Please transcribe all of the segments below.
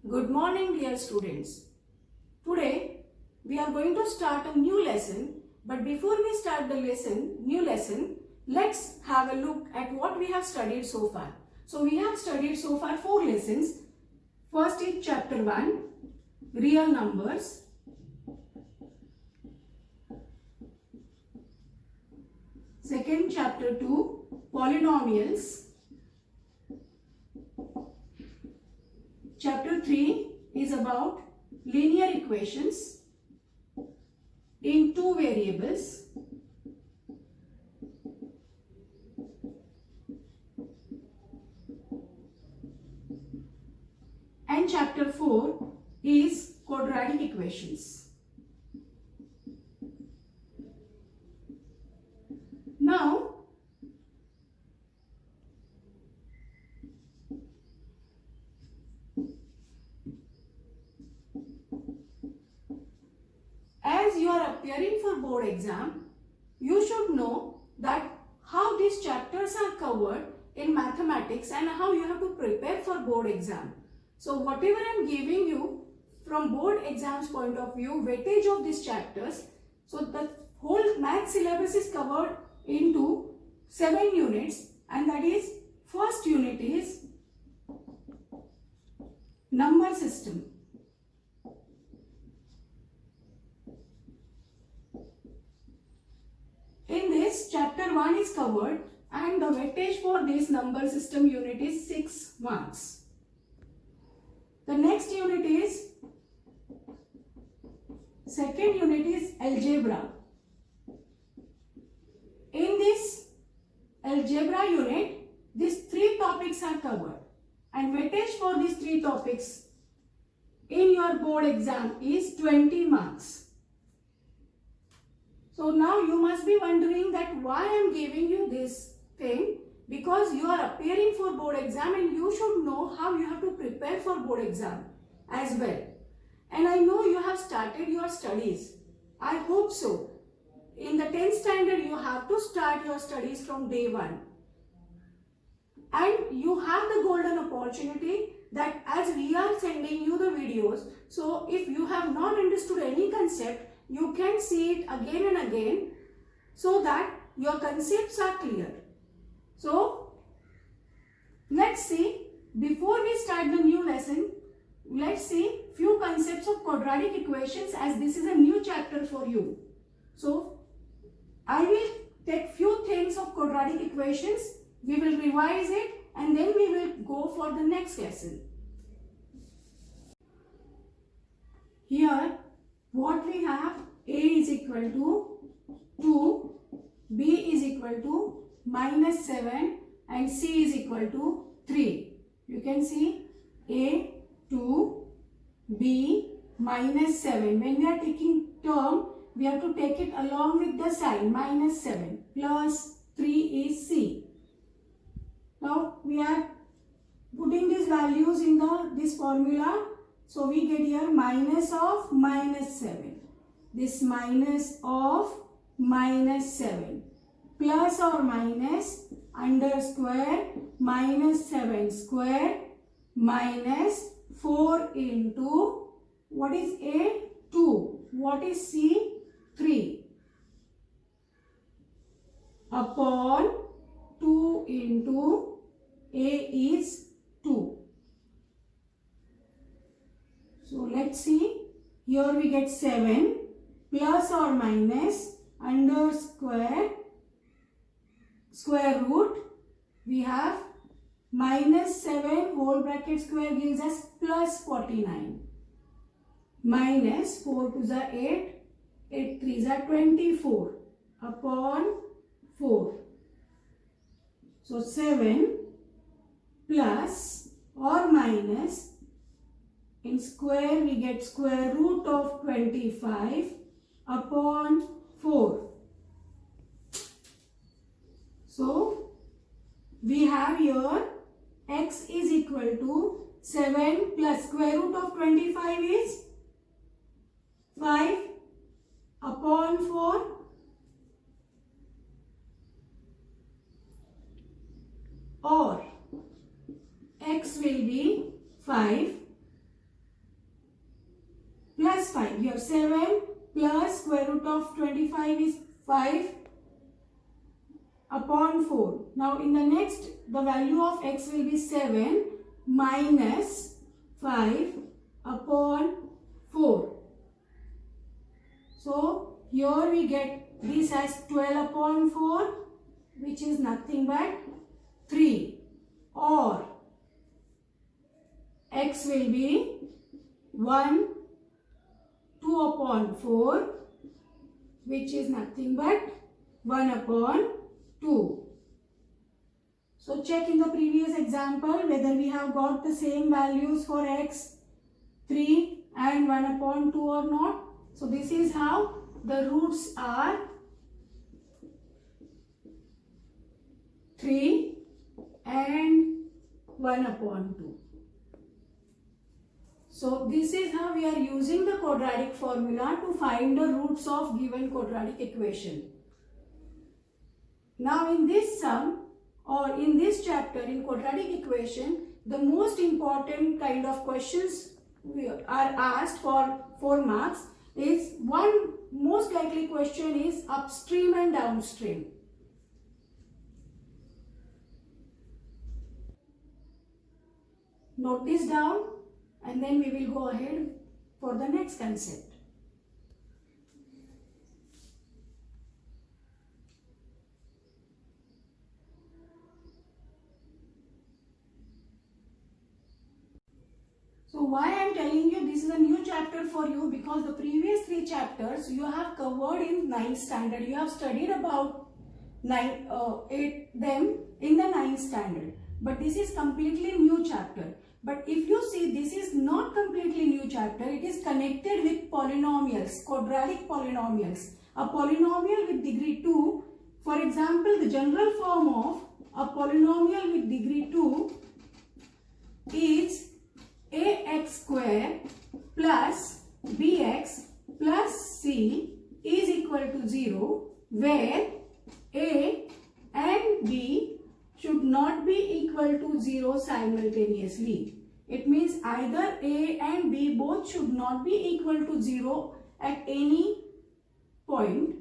Good morning, dear students. Today we are going to start a new lesson, but before we start the new lesson, let's have a look at what we have studied so far. So we have studied so far 4 lessons. First is chapter 1, real numbers. Second, chapter 2, polynomials. Chapter 3 is about linear equations in 2 variables. And chapter 4 is quadratic equations. Now, as you are appearing for board exam, you should know that how these chapters are covered in mathematics and how you have to prepare for board exam. So whatever I am giving you from board exams point of view, weightage of these chapters, so the whole math syllabus is covered into 7 units, and that is first unit is number system. In this, chapter 1 is covered and the weightage for this number system unit is 6 marks. The next unit is, second unit is algebra. In this algebra unit, these 3 topics are covered and weightage for these 3 topics in your board exam is 20 marks. So now you must be wondering that why I am giving you this thing, because you are appearing for board exam and you should know how you have to prepare for board exam as well. And I know you have started your studies. I hope so. In the 10th standard you have to start your studies from day 1. And you have the golden opportunity that as we are sending you the videos, so if you have not understood any concept, you can see it again and again so that your concepts are clear. So, let's see, before we start the new lesson, let's see few concepts of quadratic equations, as this is a new chapter for you. So, I will take few things of quadratic equations, we will revise it and then we will go for the next lesson. Here, what we have, a is equal to 2, b is equal to minus 7 and c is equal to 3. You can see a, 2, b, minus 7. When we are taking term, we have to take it along with the sign minus 7 plus 3 is c. Now we are putting these values in this formula. So we get here minus of minus 7. This minus of minus 7 plus or minus under square minus 7 square minus 4 into, what is a? 2. What is c? 3 upon 2 into a is 2. So let's see, here we get 7 plus or minus under square root, we have minus 7 whole bracket square gives us plus 49 minus 4 to the 8, 8 3 is 24 upon 4. So 7 plus or minus, in square we get square root of 25 upon 4. So we have here x is equal to 7 plus square root of 25 is 5 upon 4 or x will be 5 side. Here 7 plus square root of 25 is 5 upon 4. Now in the next, the value of x will be 7 minus 5 upon 4. So here we get this as 12 upon 4, which is nothing but 3, or x will be 1, 2 upon 4, which is nothing but 1 upon 2. So check in the previous example whether we have got the same values for x, 3 and 1 upon 2 or not. So this is how the roots are 3 and 1 upon 2. So this is how we are using the quadratic formula to find the roots of given quadratic equation. Now in this sum or in this chapter in quadratic equation, the most important kind of questions are asked for 4 marks is one most likely question is upstream and downstream. Note this down and then we will go ahead for the next concept. So why I am telling you this is a new chapter for you, because the previous 3 chapters you have covered in 9th standard. You have studied about 8 them in the 9th standard. But this is completely new chapter. But if you see, this is not completely new chapter. It is connected with polynomials, quadratic polynomials. A polynomial with degree 2, for example, the general form of a polynomial with degree 2 is ax square plus bx plus c is equal to 0, where a and b should not be equal to 0 simultaneously. It means either a and b both should not be equal to 0 at any point,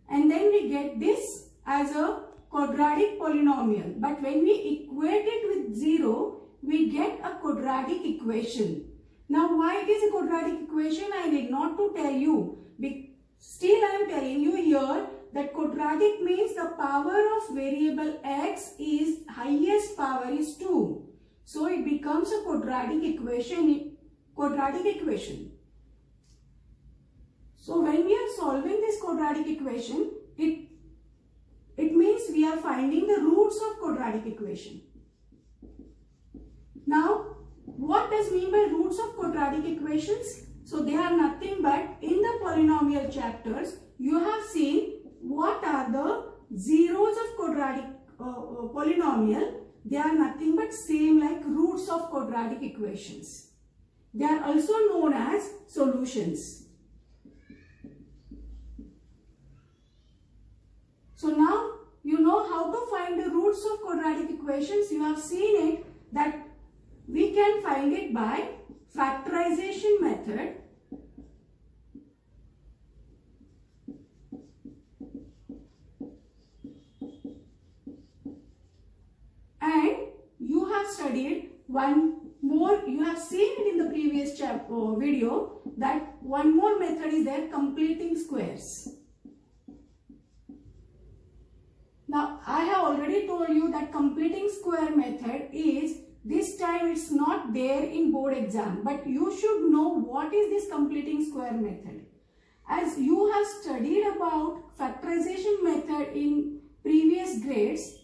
and then we get this as a quadratic polynomial. But when we equate it with 0, we get a quadratic equation. Now why it is a quadratic equation I need not to tell you. Still I am telling you here that quadratic means the power of variable x is highest power is 2. So it becomes a quadratic equation. So when we are solving this quadratic equation, it means we are finding the roots of quadratic equation. Now, what does mean by roots of quadratic equations? So they are nothing but in the polynomial chapters, you have seen what are the zeros of quadratic polynomial. They are nothing but same like roots of quadratic equations. They are also known as solutions. So now you know how to find the roots of quadratic equations. You have seen it that we can find it by factorization method. And you have studied one more, you have seen it in the previous video that one more method is there, completing squares. Now I have already told you that completing square method is, this time it's not there in board exam, but you should know what is this completing square method. As you have studied about factorization method in previous grades,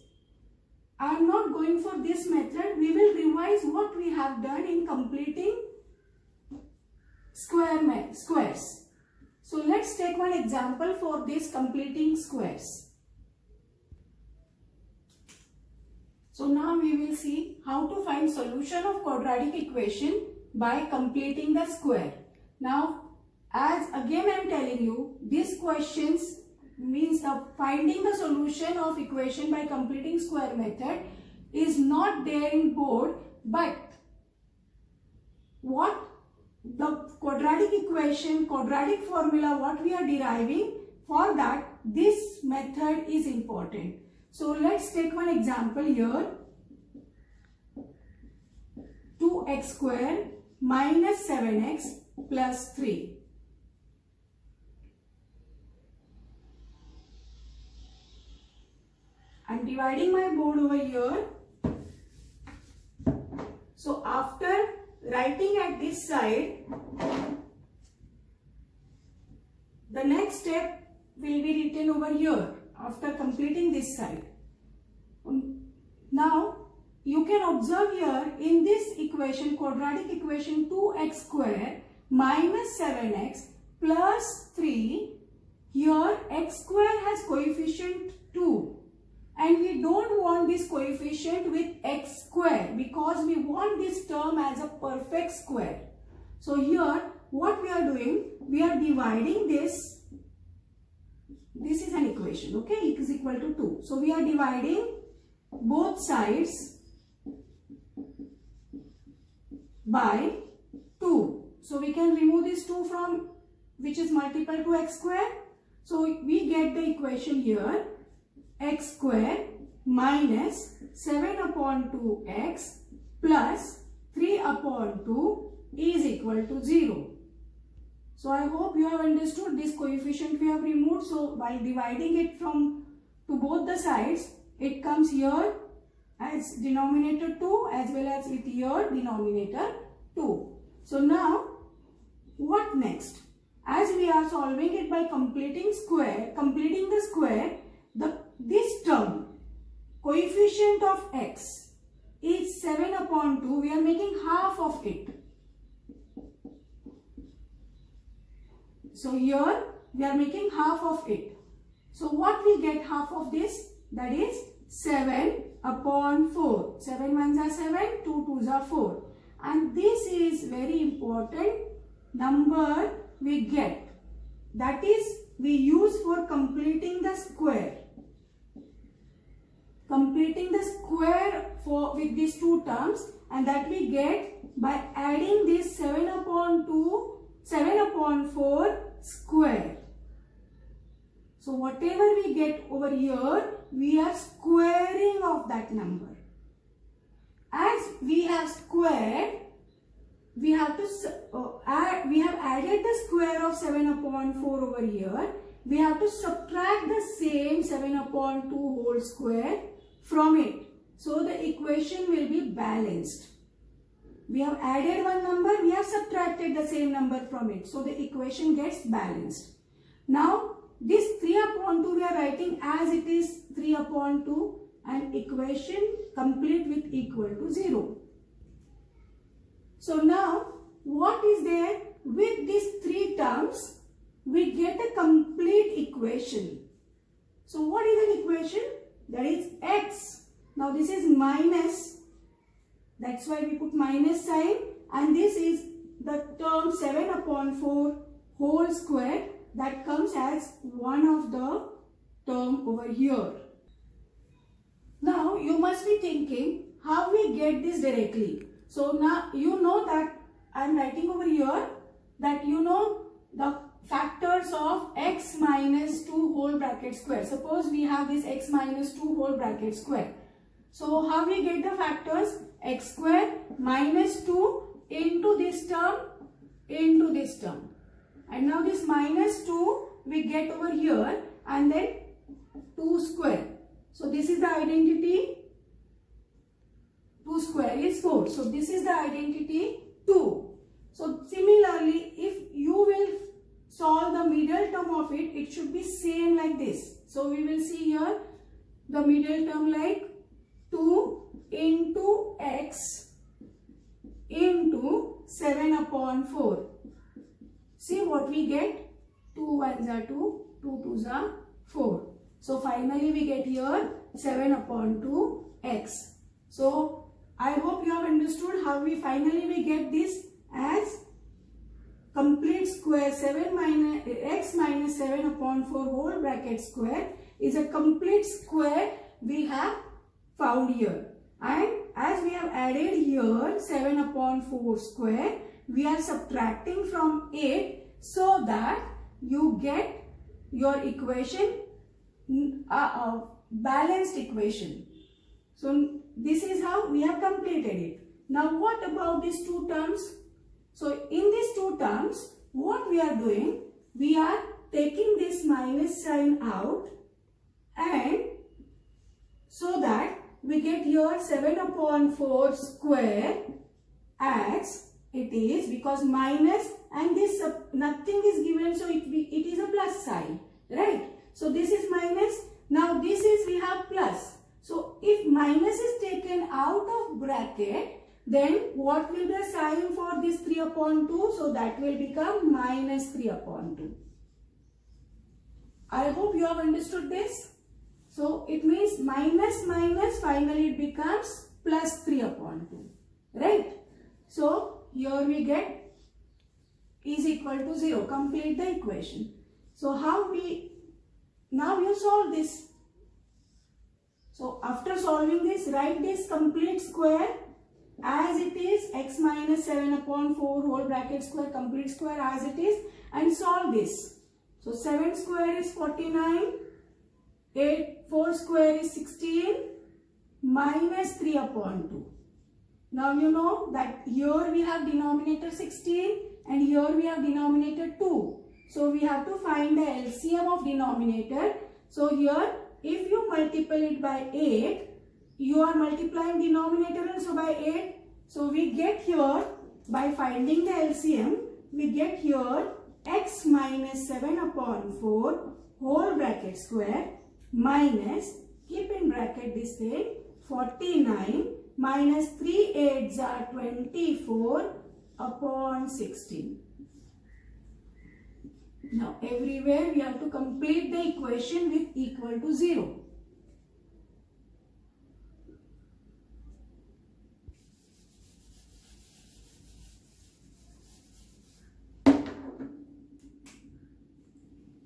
I am not going for this method. We will revise what we have done in completing squares. So let's take one example for this completing squares. So now we will see how to find solution of quadratic equation by completing the square. Now, as again I am telling you, these questions means the finding the solution of equation by completing square method is not there in board, but what the quadratic equation, quadratic formula, what we are deriving, for that this method is important. So let's take one example here. 2x square minus 7x plus 3. I'm dividing my board over here. So after writing at this side, the next step will be written over here after completing this side. Now you can observe here in this equation, quadratic equation, 2x square minus 7x plus 3, here x square has coefficient 2. And we don't want this coefficient with x square because we want this term as a perfect square. So here what we are doing, we are dividing this. This is an equation, okay, x is equal to 2. So we are dividing both sides by 2. So we can remove this 2 from which is multiple to x square. So we get the equation here, x square minus 7 upon 2x plus 3 upon 2 is equal to 0. So I hope you have understood this coefficient we have removed. So while dividing it from to both the sides, it comes here as denominator 2 as well as with here denominator 2. So now what next? As we are solving it by completing the square, this term, coefficient of x is 7 upon 2. We are making half of it. So here we are making half of it. So what we get half of this? That is 7 upon 4. 7 ones are 7, 2 twos are 4. And this is very important number we get. That is we use for completing the square. Completing the square with these two terms, and that we get by adding this 7 upon 4 square. So whatever we get over here, we are squaring of that number. As we have squared, we have added the square of 7 upon 4 over here. We have to subtract the same 7 upon 2 whole square from it. So the equation will be balanced. We have added one number, we have subtracted the same number from it. So the equation gets balanced. Now this 3 upon 2 we are writing as it is 3 upon 2 and equation complete with equal to 0. So now what is there? With these 3 terms we get a complete equation. So what is an equation? That is x. Now this is minus. That's why we put minus sign. And this is the term 7 upon 4 whole square. That comes as one of the term over here. Now you must be thinking how we get this directly. So now you know that I am writing over here that you know the factors of x minus 2 whole bracket square. Suppose we have this x minus 2 whole bracket square. So how we get the factors? X square minus 2 into this term into this term. And now this minus 2 we get over here and then 2 square. So this is the identity. 2 square is 4. So this is the identity 2. So similarly, if you will solve the middle term of it, it should be same like this. So we will see here the middle term like 2 into x into 7 upon 4. See what we get? 2 ones are 2, 2 twos are 4. So finally we get here 7 upon 2 x. So I hope you have understood how we finally get this as complete square. 7 minus x minus 7 upon 4 whole bracket square is a complete square we have found here. And as we have added here 7 upon 4 square, we are subtracting from 8 so that you get your equation, balanced equation. So this is how we have completed it. Now what about these two terms? So in these two terms, what we are doing, we are taking this minus sign out, and so that we get here 7 upon 4 square as it is, because minus and this nothing is given, so it is a plus sign, right? So this is minus, now this is we have plus. So if minus is taken out of bracket, then what will be the sign for this 3 upon 2? So that will become minus 3 upon 2. I hope you have understood this. So it means minus minus, finally it becomes plus 3 upon 2. Right? So here we get is equal to 0. Complete the equation. So how we, now you solve this. So after solving this, write this complete square as it is, x minus 7 upon 4 whole bracket square, complete square as it is, and solve this. So 7 square is 49, 4 square is 16, minus 3 upon 2. Now you know that here we have denominator 16 and here we have denominator 2. So we have to find the LCM of denominator. So here if you multiply it by 8, you are multiplying denominator also by 8. So we get here, by finding the LCM, we get here x minus 7 upon 4 whole bracket square minus, keep in bracket this thing, 49 minus 3 8s are 24 upon 16. Now everywhere we have to complete the equation with equal to 0.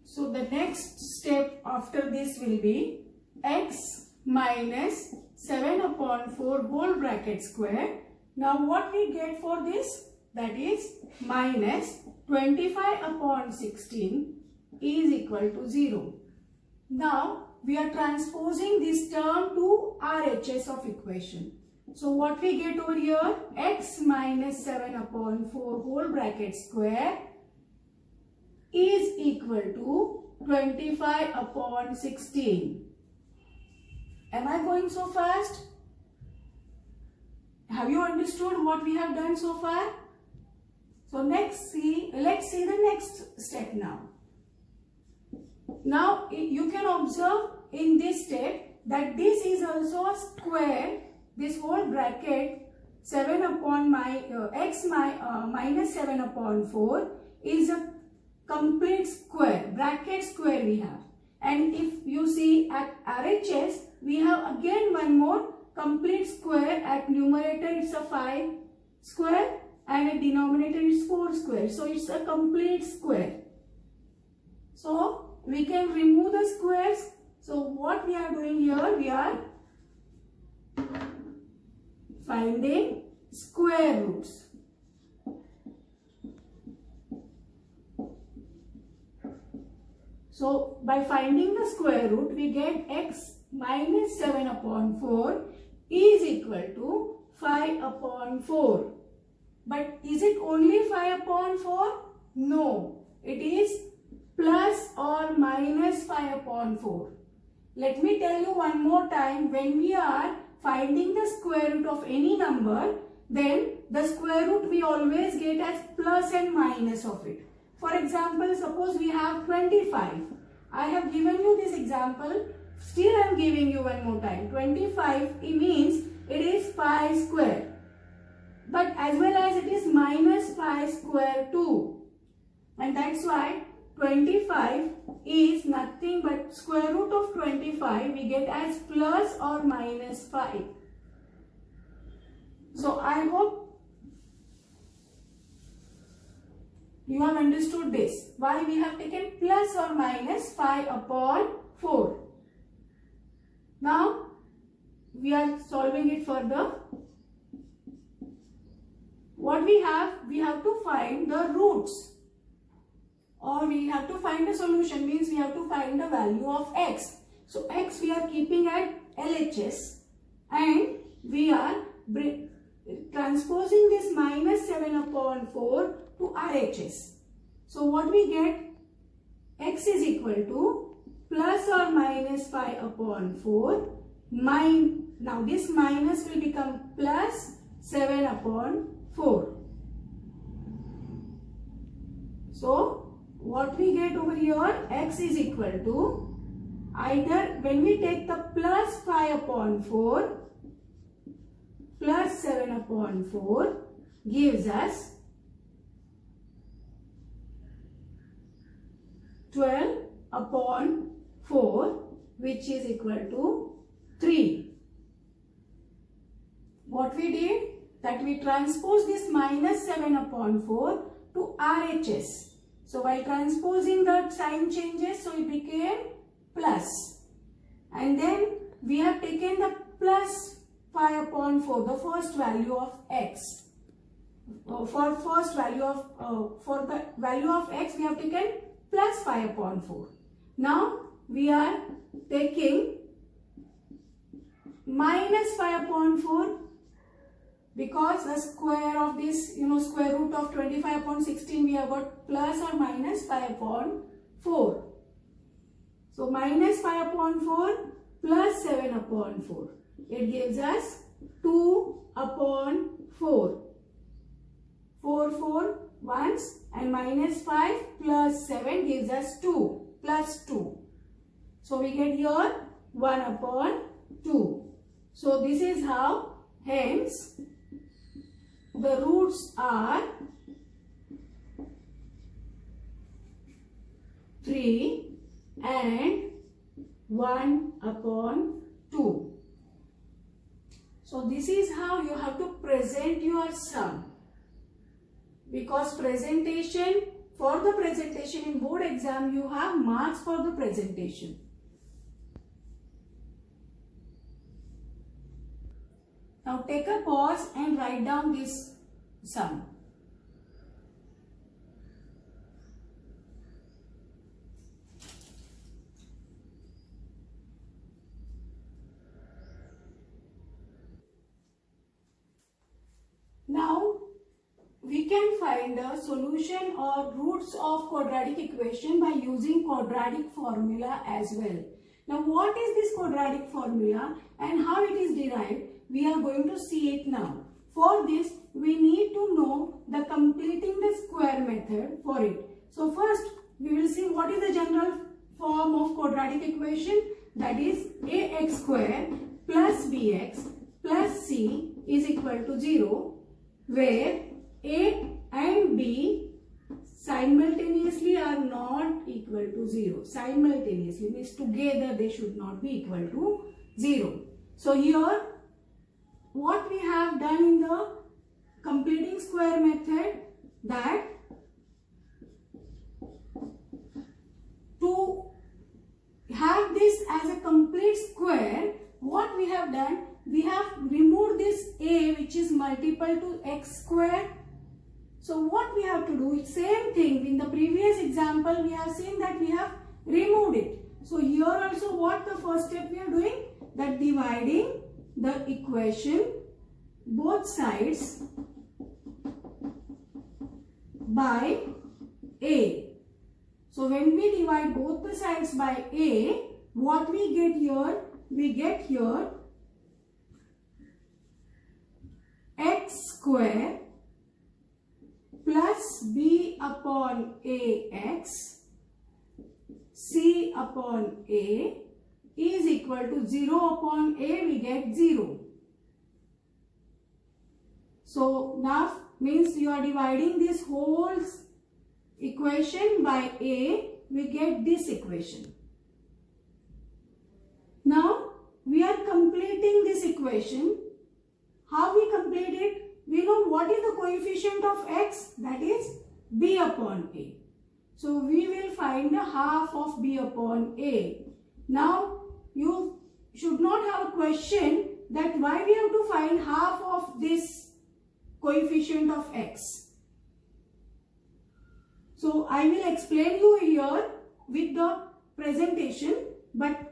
So the next step after this will be x minus 7 upon 4 whole bracket square. Now what we get for this? That is minus 25 upon 16 is equal to 0. Now we are transposing this term to RHS of equation. So what we get over here? X minus 7 upon 4 whole bracket square is equal to 25 upon 16. Am I going so fast? Have you understood what we have done so far? So let's see the next step now. Now you can observe in this step that this is also a square. This whole bracket 7 upon minus 7 upon 4 is a complete square, bracket square we have. And if you see at RHS, we have again one more complete square. At numerator it's a 5 square and at denominator is 4 square. So it's a complete square. So we can remove the squares. So what we are doing here, we are finding square roots. So by finding the square root, we get x minus 7 upon 4 is equal to 5 upon 4. But is it only 5 upon 4? No, it is plus or minus 5 upon 4. Let me tell you one more time, when we are finding the square root of any number, then the square root we always get as plus and minus of it. For example, suppose we have 25. I have given you this example. Still I am giving you one more time. 25, it means it is pi square. But as well as it is minus pi square too. And that's why 25 is nothing but square root of 25 we get as plus or minus 5. So I hope you have understood this. Why we have taken plus or minus 5 upon 4. Now we are solving it further. what we have to find the roots, or we have to find a solution, means we have to find the value of x. So x we are keeping at LHS, and we are transposing this minus 7 upon 4 to RHS. So what we get, x is equal to plus or minus 5 upon 4. Now this minus will become plus 7 upon 4. So what we get over here, x is equal to, either when we take the plus 5 upon 4 plus 7 upon 4 gives us 12 upon 4, which is equal to 3. What we did, that we transposed this minus 7 upon 4 to RHS. So while transposing, the sign changes, so it became plus. And then we have taken the plus 5 upon 4, the first value of x. For the value of x, we have taken plus 5 upon 4. Now we are taking minus 5 upon 4, because the square of this, square root of 25 upon 16, we have got plus or minus 5 upon 4. So minus 5 upon 4 plus 7 upon 4. It gives us 2 upon 4. 4 once, and minus 5 plus 7 gives us 2 plus 2. So we get here 1 upon 2. So this is how, hence, the roots are 3 and 1 upon 2. So this is how you have to present your sum. Because for the presentation in board exam, you have marks for the presentation. Now take a pause and write down this sum. Now we can find the solution or roots of quadratic equation by using quadratic formula as well. Now what is this quadratic formula and how it is derived? We are going to see it now. For this, we need to know the completing the square method for it. So first, we will see what is the general form of quadratic equation. That is ax square plus bx plus c is equal to 0, where a and b simultaneously are not equal to 0. Simultaneously means together they should not be equal to 0. So here, what we have done in the completing square method, that to have this as a complete square, what we have done, we have removed this a, which is multiple to x square. So what we have to do, same thing in the previous example we have seen that we have removed it. So here also what the first step we are doing, that dividing the equation both sides by a. So when we divide both the sides by a, what we get here? We get here x square plus b upon ax c upon a is equal to 0 upon a, we get 0. So now means you are dividing this whole equation by a, we get this equation. Now we are completing this equation. How we complete it? We know what is the coefficient of x, that is b upon a. So we will find the half of b upon a. Now you should not have a question that why we have to find half of this coefficient of x. So I will explain you here with the presentation, but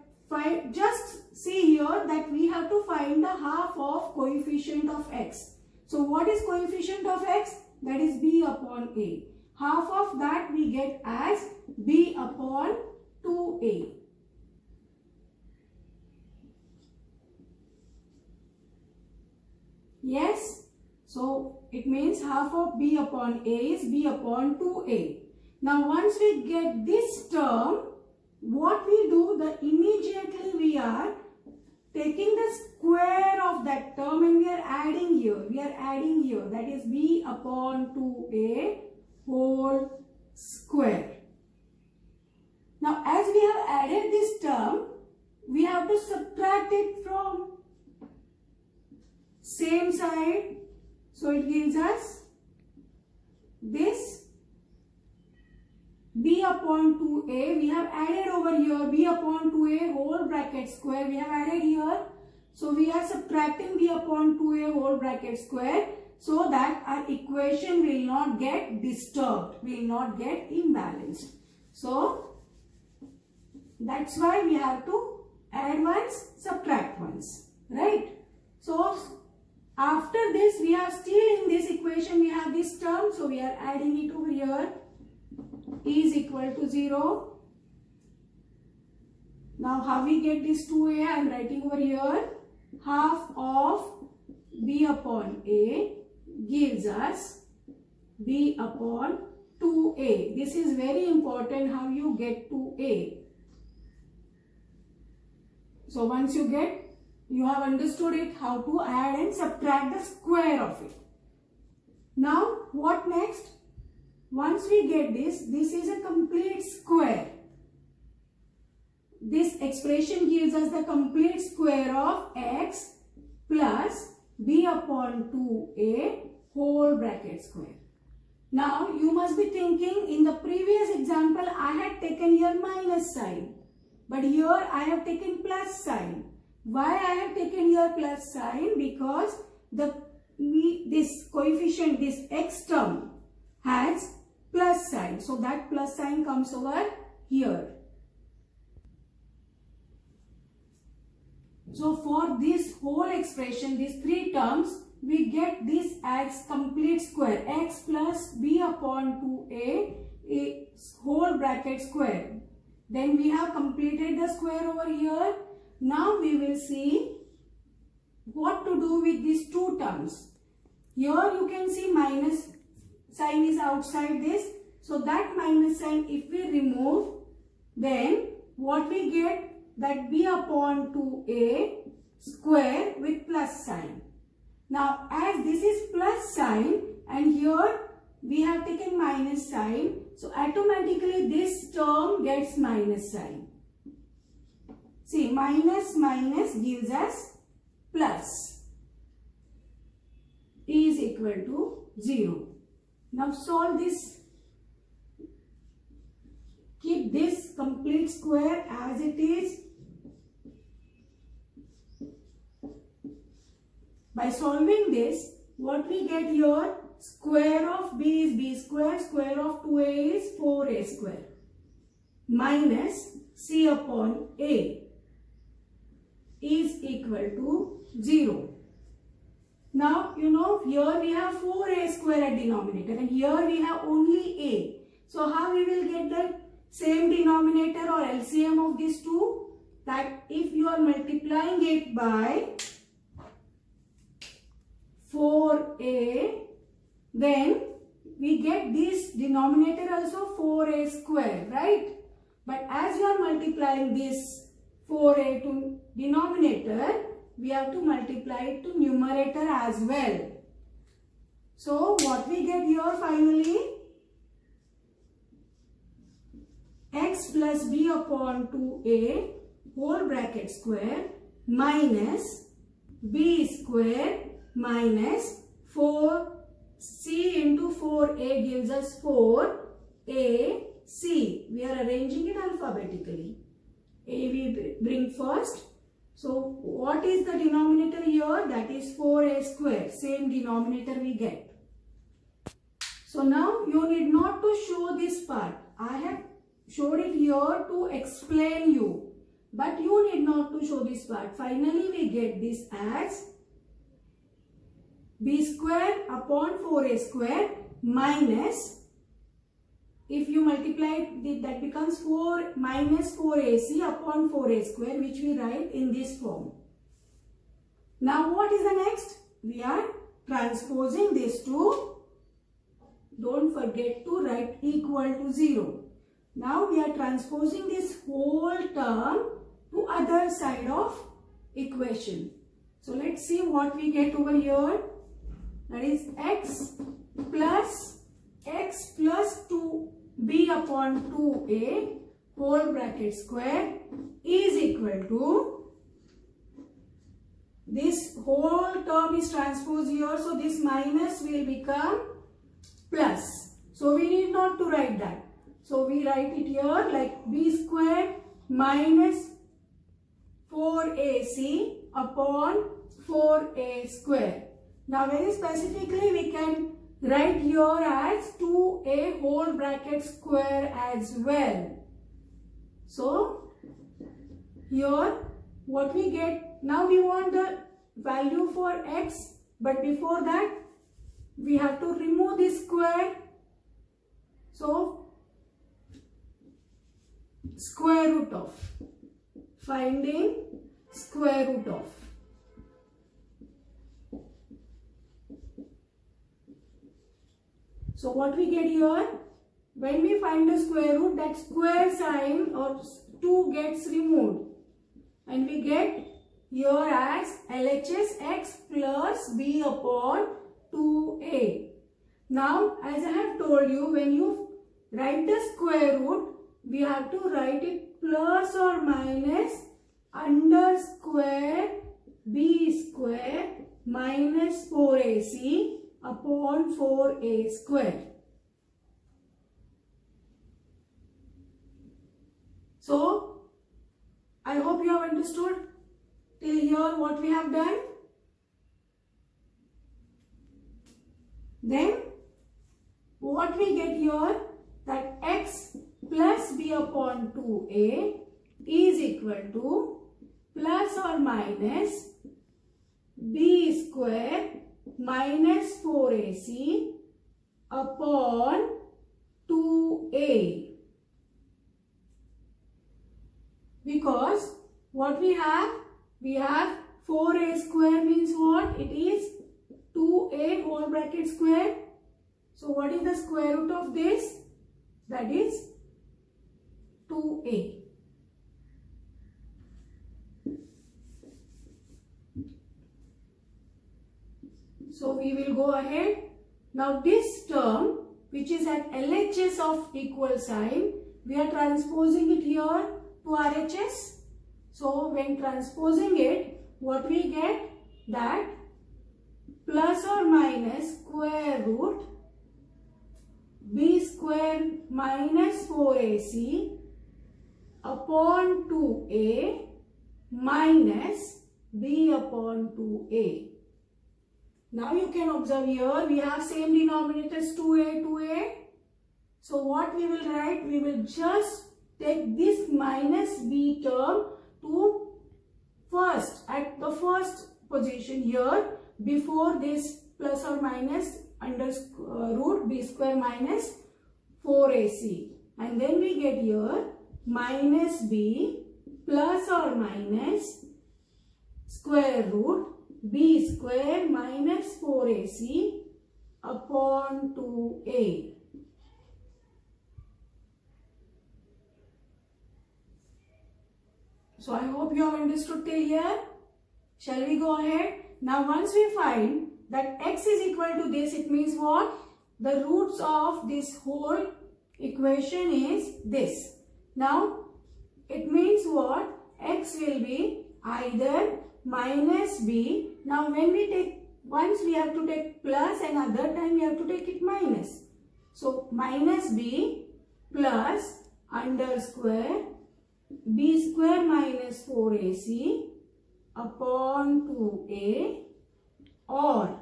just see here that we have to find the half of coefficient of x. So what is coefficient of x? That is b upon a. Half of that we get as b upon 2a. Yes? So it means half of b upon a is b upon 2a. Now once we get this term, what we do, immediately we are taking the square of that term and we are adding here. That is b upon 2a whole square. Now as we have added this term, we have to subtract it from same side. So it gives us this b upon 2a. We have added over here b upon 2a whole bracket square. We have added here. So we are subtracting b upon 2a whole bracket square so that our equation will not get disturbed, will not get imbalanced. So that's why we have to add ones, subtract ones, right? So after this, we have still in this equation we have this term, so we are adding it over here. Is equal to 0. Now how we get this 2a? I am writing over here. Half of b upon a gives us b upon 2a. This is very important, how you get 2a. So once you have understood it, how to add and subtract the square of it. Now what next? Once we get this is a complete square. This expression gives us the complete square of x plus b upon 2a whole bracket square. Now you must be thinking, in the previous example I had taken here minus sign, but here I have taken plus sign. Why I have taken here plus sign? Because this coefficient, this x term has plus sign. So that plus sign comes over here. So for this whole expression, these three terms, we get this as complete square. X plus b upon 2a whole bracket square. Then we have completed the square over here. Now we will see what to do with these two terms. Here you can see minus sign is outside this. So that minus sign if we remove, then what we get, that b upon 2a square with plus sign. Now as this is plus sign and here we have taken minus sign, so automatically this term gets minus sign. See, minus minus gives us plus. Is equal to 0. Now solve this. Keep this complete square as it is. By solving this, what we get here, square of b is b square, square of 2a is 4a square, minus c upon a is equal to 0. Now, you know, here we have 4a square at denominator and here we have only a. So, how we will get the same denominator or LCM of these two? That if you are multiplying it by 4a, then we get this denominator also 4a square, right? But as you are multiplying this 4a to denominator, we have to multiply it to numerator as well. So what we get here finally, x plus b upon 2a whole bracket square minus b square minus 4c into 4a gives us 4ac. We are arranging it alphabetically. A we bring first, So what is the denominator here? That is 4a square. Same denominator we get. So now you need not to show this part. I have showed it here to explain you. But you need not to show this part. Finally we get this as b square upon 4a square minus, if you multiply it, that becomes 4 minus 4ac upon 4a square, which we write in this form. Now what is the next? We are transposing this to, don't forget to write equal to 0. Now we are transposing this whole term to other side of equation. So let's see what we get over here. That is x plus 2b upon 2a whole bracket square is equal to, this whole term is transposed here, so this minus will become plus. So we need not to write that. So we write it here like b square minus 4ac upon 4a square. Now very specifically we can write here as 2a whole bracket square as well. So here what we get, now we want the value for x, but before that we have to remove this square. So square root of, finding square root of. So what we get here, when we find the square root, that square sign or 2 gets removed and we get here as LHS x plus b upon 2a. Now as I have told you, when you write the square root, we have to write it plus or minus under square b square minus 4ac upon 4a square. So I hope you have understood till here what we have done. Then what we get here, that x plus b upon 2a is equal to plus or minus b square minus 4ac upon 2a. Because what we have 4a square means what? It is 2a whole bracket square. So what is the square root of this? That is 2a. So we will go ahead. Now this term, which is at LHS of equal sign, we are transposing it here to RHS. So when transposing it, what we get, that plus or minus square root b square minus 4ac upon 2a minus b upon 2a. Now you can observe here we have same denominators 2a. So what we will write, we will just take this minus b term to first, at the first position here before this plus or minus under root b square minus 4ac, and then we get here minus b plus or minus square root b square minus 4ac upon 2a. So I hope you have understood till here. Shall we go ahead? Now once we find that x is equal to this, it means what? The roots of this whole equation is this. Now it means what? X will be either minus b. Now when we take, once we have to take plus and other time we have to take it minus. So minus b plus under square b square minus 4ac upon 2a, or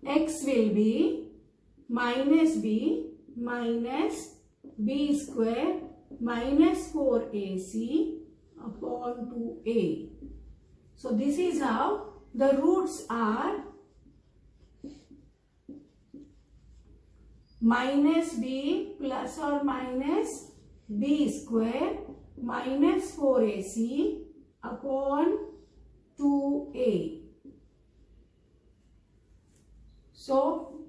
x will be minus b square minus 4ac upon 2a. So this is how the roots are minus b plus or minus b square minus 4ac upon 2a. So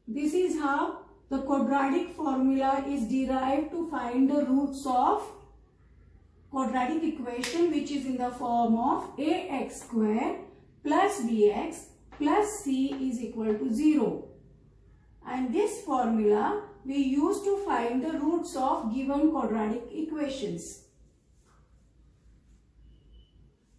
this is how the quadratic formula is derived to find the roots of quadratic equation, which is in the form of ax square plus bx plus c is equal to 0. And this formula we use to find the roots of given quadratic equations.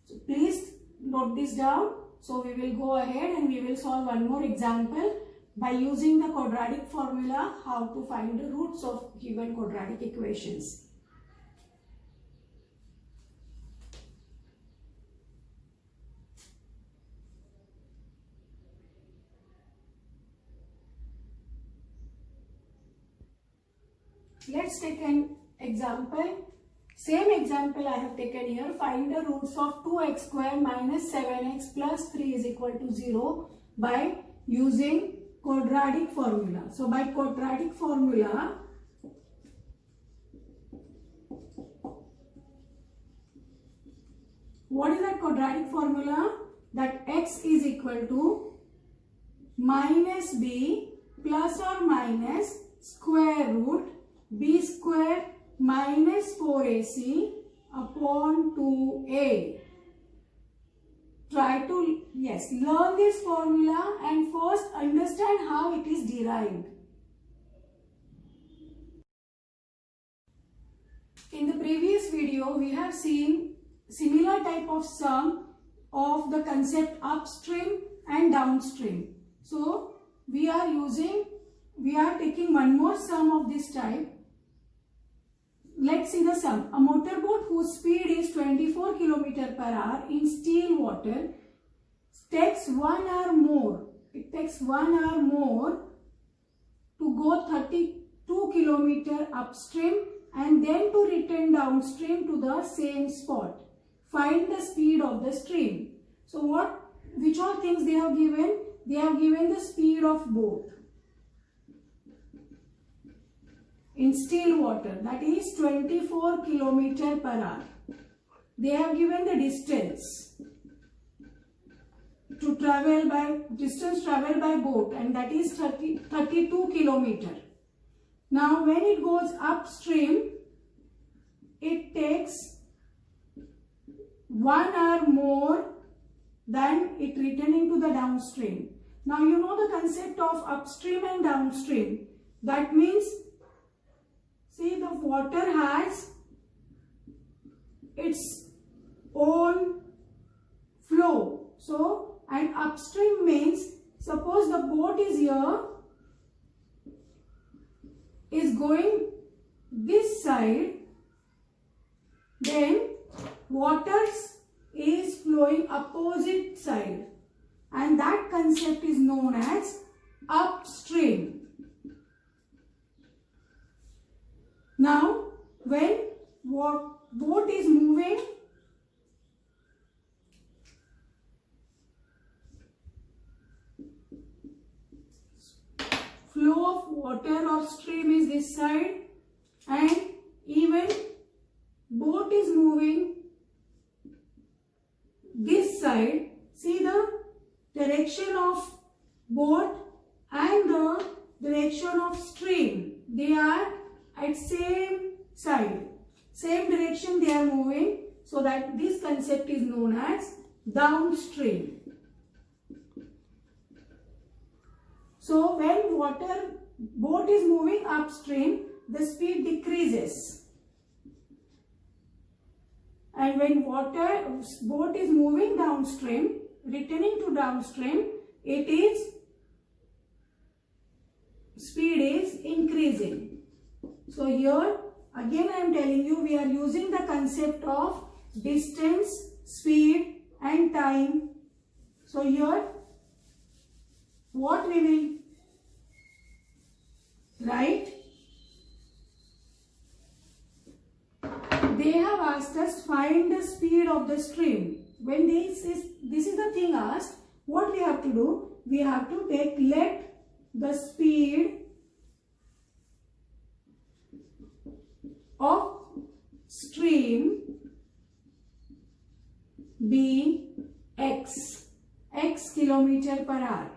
So please note this down. So we will go ahead and we will solve one more example by using the quadratic formula, how to find the roots of given quadratic equations. Let's take an example. Same example I have taken here. Find the roots of 2x square minus 7x plus 3 is equal to 0 by using quadratic formula. So by quadratic formula, what is that quadratic formula? That x is equal to minus b plus or minus square root b square minus 4ac upon 2a. Try to, learn this formula and first understand how it is derived. In the previous video, we have seen similar type of sum of the concept upstream and downstream. So, we are taking one more sum of this type. Let's see the sum. A motorboat whose speed is 24 km per hour in still water takes 1 hour more. It takes 1 hour more to go 32 km upstream and then to return downstream to the same spot. Find the speed of the stream. So which all things they have given? They have given the speed of boat in still water, that is 24 km per hour. They have given the distance traveled by boat, and that is 32 km. Now when it goes upstream, it takes 1 hour more than it returning to the downstream. Now you know the concept of upstream and downstream. That means, see, the water has its own flow. So, and upstream means, suppose the boat is here, is going this side, then water is flowing opposite side, and that concept is known as upstream. Now, when boat is moving, flow of water or stream is this side, and even boat is moving this side. See the direction of boat and the direction of stream. They are at same side, same direction they are moving, so that this concept is known as downstream. So when boat is moving upstream, the speed decreases, and when boat is moving downstream, returning to downstream, speed is increasing. So here again I am telling you, we are using the concept of distance, speed and time. So here what we will write? They have asked us find the speed of the stream. When this is the thing asked, what we have to do? We have to let the speed of stream be x kilometer per hour.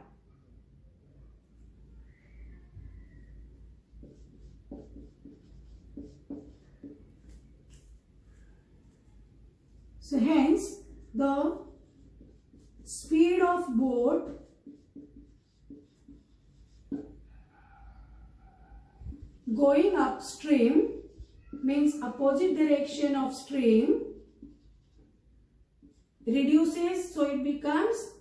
So hence the speed of boat going upstream means opposite direction of stream reduces, so it becomes,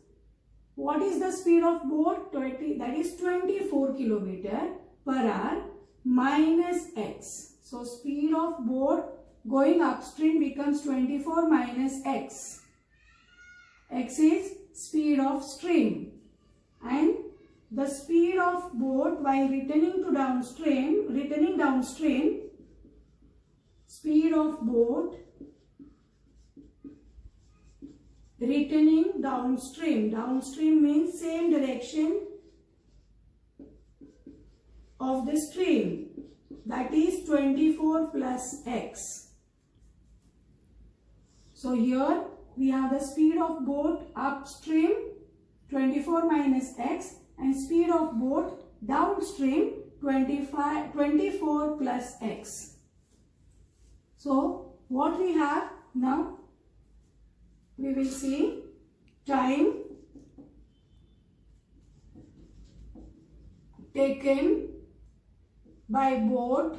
what is the speed of boat? 20, that is 24 kilometer per hour minus x. So speed of boat going upstream becomes 24 minus x. X is speed of stream, and the speed of boat while returning downstream, speed of boat returning downstream means same direction of the stream, that is 24 plus x. So here we have the speed of boat upstream 24 minus x and speed of boat downstream 24 plus x. So what we have now, we will see time taken by boat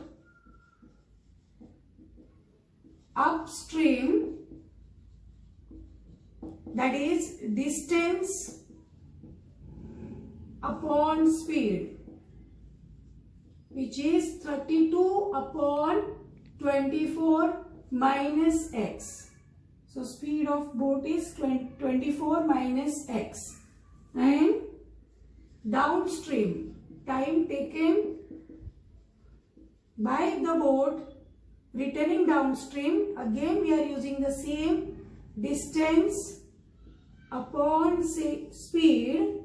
upstream, that is distance upon speed, which is 32 upon 24 minus x. So speed of boat is 24 minus x, and downstream time taken by the boat returning downstream, again we are using the same distance upon speed,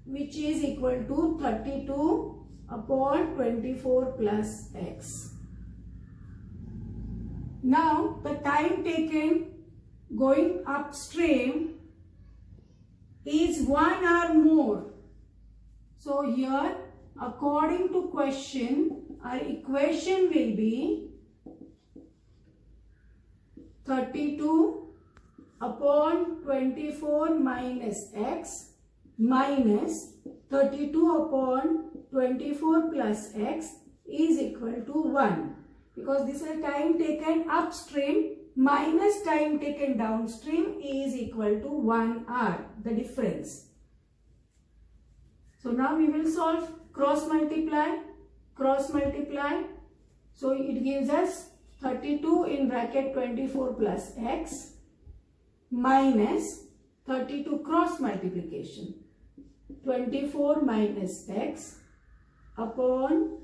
which is equal to 32 upon 24 plus x. Now the time taken going upstream is 1 hour more. So here according to question, our equation will be 32 upon 24 minus x minus 32 upon 24 plus x is equal to 1. Because this is time taken upstream minus time taken downstream is equal to 1 hour, the difference. So now we will solve cross multiply. So it gives us 32 in bracket 24 plus x minus 32 cross multiplication 24 minus x upon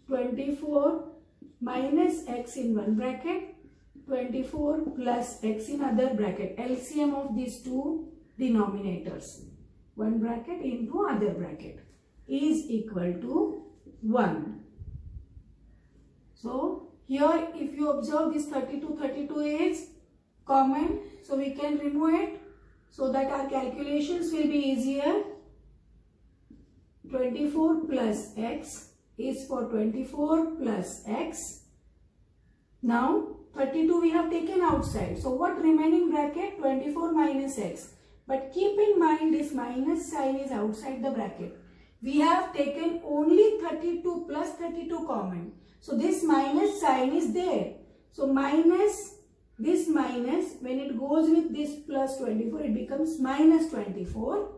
24 minus x in one bracket 24 plus x in other bracket, LCM of these two denominators, one bracket into other bracket, is equal to 1. So here if you observe this 32 is common, so we can remove it so that our calculations will be easier. 24 plus x is for 24 plus x. Now 32 we have taken outside. So what remaining bracket? 24 minus x. But keep in mind this minus sign is outside the bracket. We have taken only 32 plus 32 common. So this minus sign is there. So minus, this minus, when it goes with this plus 24, it becomes minus 24.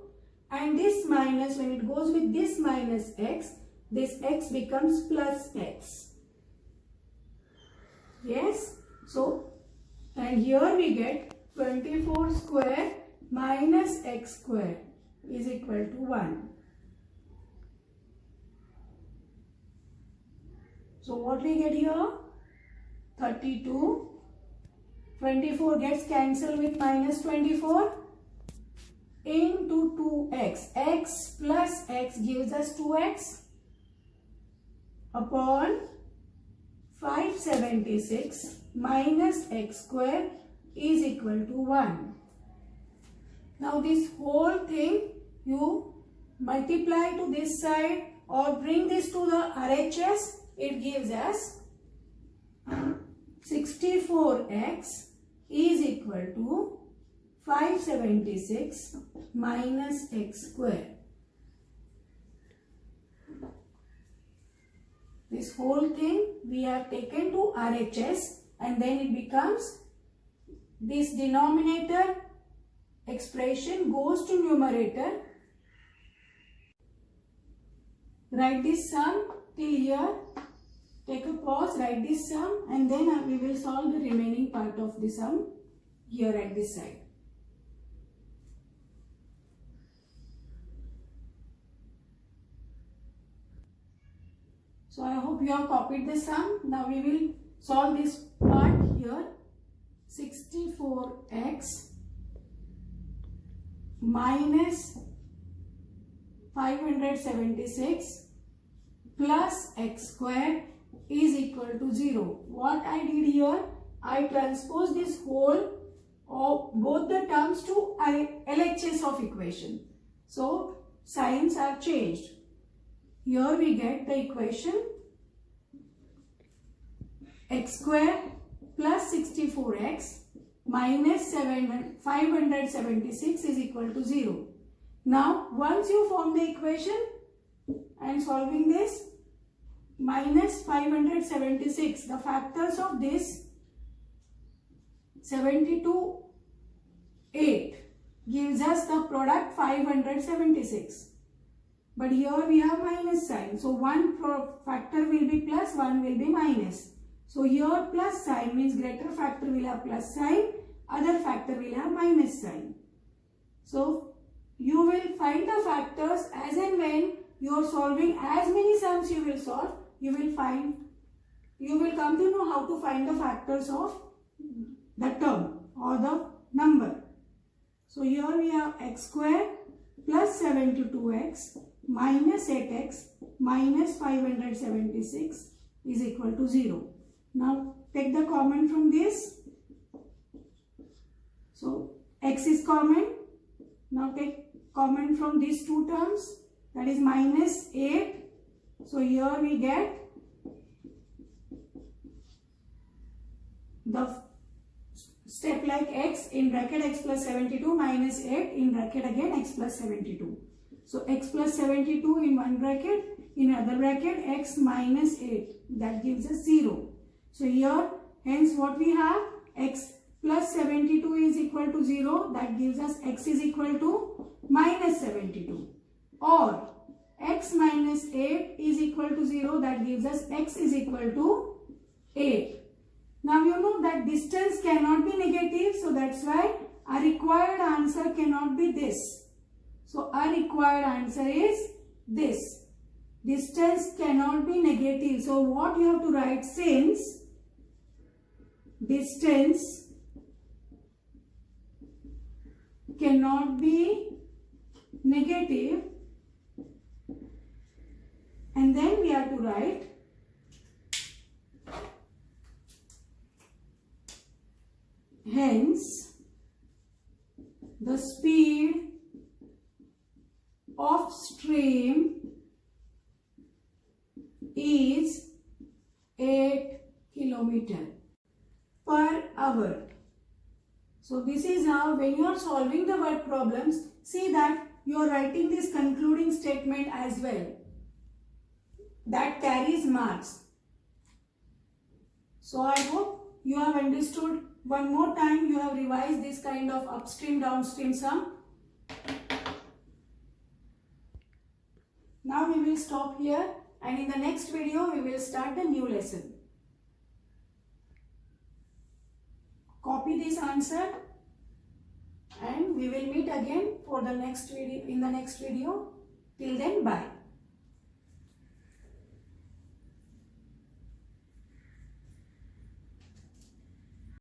And this minus, when it goes with this minus x, this x becomes plus x. Yes. So, and here we get 24 square minus x square is equal to 1. So what we get here? 32. 24 gets cancelled with minus 24 into 2x. X plus x gives us 2x upon 576 minus x square is equal to 1. Now this whole thing you multiply to this side or bring this to the RHS, it gives us 64x is equal to 576 minus x square. This whole thing we have taken to RHS and then it becomes this denominator expression goes to numerator. Write this sum till here. Take a pause, write this sum and then we will solve the remaining part of the sum here at this side. So I hope you have copied the sum. Now we will solve this part here. 64x minus 576 plus x square is equal to 0. What I did here, I transpose this whole of both the terms to LHS of equation. So signs are changed. Here we get the equation x square plus 64x minus 576 is equal to 0. Now once you form the equation and solving this, minus 576, the factors of this 72, 8 gives us the product 576. But here we have minus sign. So one factor will be plus, one will be minus. So here plus sign means greater factor will have plus sign, other factor will have minus sign. So you will find the factors as and when you are solving as many sums you will solve, you will come to know how to find the factors of the term or the number. So here we have x square plus 72x minus 8x minus 576 is equal to 0. Now take the common from this. So x is common. Now take common from these two terms, that is minus 8. So here we get the step like x in bracket x plus 72 minus 8 in bracket again x plus 72. So x plus 72 in one bracket, in other bracket x minus 8, that gives us 0. So here hence what we have, x plus 72 is equal to 0, that gives us x is equal to minus 72, or x minus 8 is equal to 0, that gives us x is equal to 8. Now you know that distance cannot be negative, so that's why our required answer cannot be this. So our required answer is this. Distance cannot be negative. So what you have to write, since distance cannot be negative, and then we have to write hence the speed of stream is 8 km per hour. So this is how, when you are solving the word problems, see that you are writing this concluding statement as well. That carries marks. So I hope you have understood. One more time you have revised this kind of upstream downstream sum. Now we will stop here, and in the next video we will start the new lesson. answer, and we will meet again for the next video in the next video. Till then, bye.